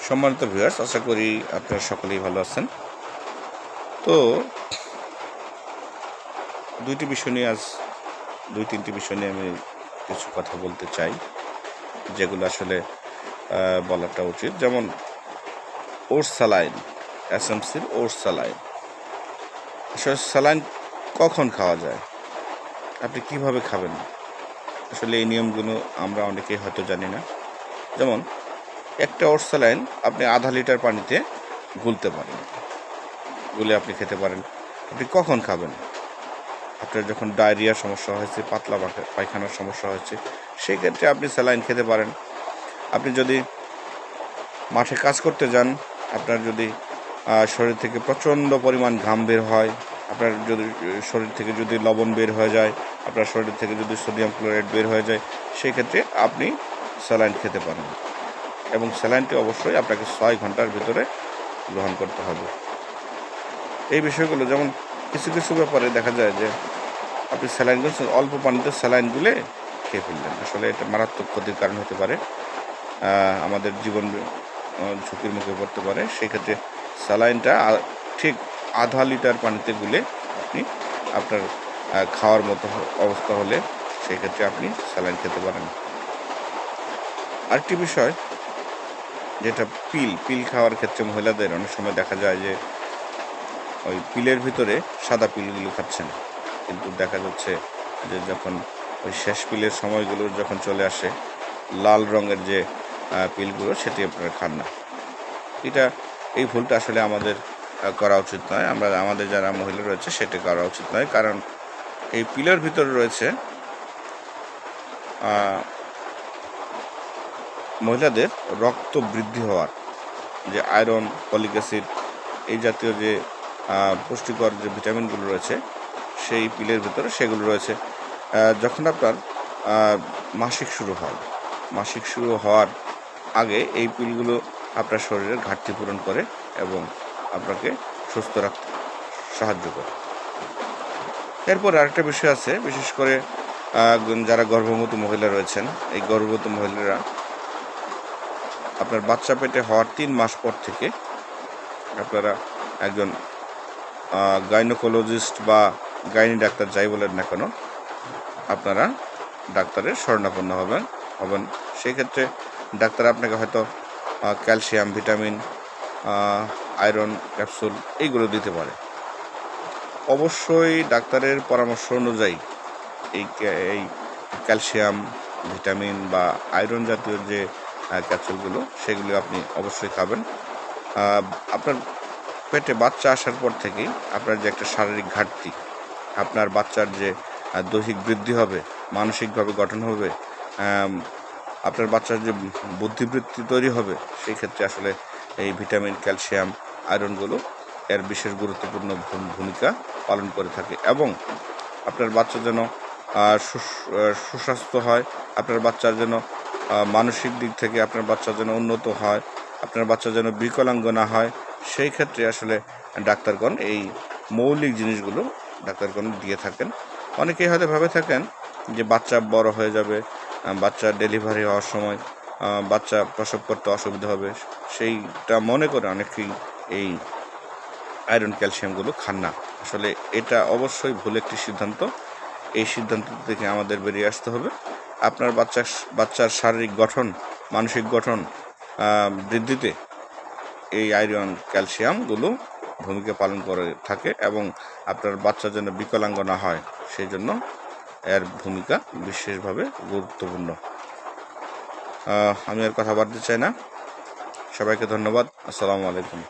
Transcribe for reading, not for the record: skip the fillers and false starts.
সম্মানিত ভিউয়ার্স, আশা করি আপনারা সকলেই ভালো আছেন। তো দুই তিনটি বিষয় নিয়ে আমি কিছু কথা বলতে চাই, যেগুলো আসলে বলাটা উচিত। যেমন ওটস স্যালাইন, এসএমসির ওটস স্যালাইন। আসলে স্যালাইন কখন খাওয়া যায়, আপনি কিভাবে খাবেন, আসলে এই নিয়মগুলো আমরা অনেকেই হয়তো জানি না। যেমন একটা ওটস স্যালাইন আপনি আধা লিটার পানিতে গুলতে পারেন, গুলে আপনি খেতে পারেন। আপনি কখন খাবেন? আপনার যখন ডায়রিয়ার সমস্যা হয়েছে, পাতলা পায়খানার সমস্যা হয়েছে, সেই ক্ষেত্রে আপনি স্যালাইন খেতে পারেন। আপনি যদি মাঠে কাজ করতে যান, আপনার যদি শরীর থেকে প্রচণ্ড পরিমাণ ঘাম বের হয়, আপনার যদি শরীর থেকে যদি লবণ বের হয়ে যায়, আপনার শরীর থেকে যদি সোডিয়াম ক্লোরাইড বের হয়ে যায়, সেই ক্ষেত্রে আপনি স্যালাইন খেতে পারেন। এবং স্যালাইনটি অবশ্যই আপনাকে 6 ঘন্টার ভিতরে গ্রহণ করতে হবে। এই বিষয়গুলো, যেমন কিছু কিছু ব্যাপারে দেখা যায় যে আপনি স্যালাইনগুলো অল্প পানিতে স্যালাইন গুলে খেয়ে ফেললেন, আসলে এটা মারাত্মক ক্ষতির কারণ হতে পারে, আমাদের জীবন ঝুঁকির মুখে পড়তে পারে। সেক্ষেত্রে স্যালাইনটা ঠিক আধা লিটার পানিতে গুলে আপনি আপনার খাওয়ার মতো অবস্থা হলে সেই ক্ষেত্রে আপনি স্যালাইন খেতে পারেন। আরেকটি বিষয়, যেটা পিল খাওয়ার ক্ষেত্রে মহিলাদের অনেক সময় দেখা যায় যে ওই পিলের ভিতরে সাদা পিলগুলো খাচ্ছেন, কিন্তু দেখা যাচ্ছে যে যখন ওই শেষ পিলের সময়গুলো যখন চলে আসে, লাল রঙের যে পিলগুলো সেটি আপনারা খান না। এই ভুলটা আসলে আমাদের করা উচিত নয়। আমাদের যারা মহিলা রয়েছে সেটা করা উচিত নয়, কারণ এই পিলের ভিতরে রয়েছে মহিলাদের রক্ত বৃদ্ধি হওয়ার যে আয়রন, ফলিক অ্যাসিড, এই জাতীয় যে পুষ্টিকর যে ভিটামিনগুলো রয়েছে সেই পিলের ভিতরে সেগুলো রয়েছে। যখন আপনার মাসিক শুরু হওয়ার আগে এই পিলগুলো আপনার শরীরের ঘাটতি পূরণ করে এবং আপনাকে সুস্থ রাখতে সাহায্য করে। এরপর আরেকটা বিষয় আছে, বিশেষ করে যারা গর্ভবতী মহিলা রয়েছেন, এই গর্ভবতী মহিলারা আপনার বাচ্চা পেটে হওয়ার 3 মাস পর থেকে আপনারা একজন গাইনোকোলজিস্ট বা গাইনি ডাক্তার যাই বলেন না কেন, আপনারা ডাক্তারের শরণাপন্ন হবেন। সেই ক্ষেত্রে ডাক্তার আপনাকে হয়তো ক্যালসিয়াম, ভিটামিন, আয়রন ক্যাপসুল এইগুলো দিতে পারে। অবশ্যই ডাক্তারের পরামর্শ অনুযায়ী এই ক্যালসিয়াম, ভিটামিন বা আয়রন জাতীয় যে ক্যাপসুলগুলো সেগুলো আপনি অবশ্যই খাবেন। আপনার পেটে বাচ্চা আসার পর থেকেই আপনার যে একটা শারীরিক ঘাটতি, আপনার বাচ্চার যে দৈহিক বৃদ্ধি হবে, মানসিকভাবে গঠন হবে, আপনার বাচ্চার যে বুদ্ধিবৃত্তি তৈরি হবে, সেই ক্ষেত্রে আসলে এই ভিটামিন, ক্যালসিয়াম, আয়রনগুলো এর বিশেষ গুরুত্বপূর্ণ ভূমিকা পালন করে থাকে। এবং আপনার বাচ্চা যেন সুস্বাস্থ্য হয়, আপনার বাচ্চার যেন মানসিক দিক থেকে আপনার বাচ্চা যেন উন্নত হয়, আপনার বাচ্চা যেন বিকলাঙ্গ না হয়, সেই ক্ষেত্রে আসলে ডাক্তারগণ এই মৌলিক জিনিসগুলো ডাক্তারগণ দিয়ে থাকেন। অনেকেই হয়তো ভেবে থাকেন যে বাচ্চা বড় হয়ে যাবে, বাচ্চা ডেলিভারি হওয়ার সময় বাচ্চা প্রসব করতে অসুবিধা হবে, সেইটা মনে করে অনেকেই এই আয়রন ক্যালসিয়ামগুলো খান না। আসলে এটা অবশ্যই ভুল একটি সিদ্ধান্ত। এই সিদ্ধান্ত থেকে আমাদের বেরিয়ে আসতে হবে। আপনার বাচ্চার শারীরিক গঠন, মানসিক গঠন বৃদ্ধিতে এই আয়রন ক্যালসিয়ামগুলো ভূমিকা পালন করে থাকে এবং আপনার বাচ্চা যেন বিকলাঙ্গ না হয়, সেই জন্য এর ভূমিকা বিশেষভাবে গুরুত্বপূর্ণ। আমি আর কথা বাড়তে চাই না। সবাইকে ধন্যবাদ। আসসালামু আলাইকুম।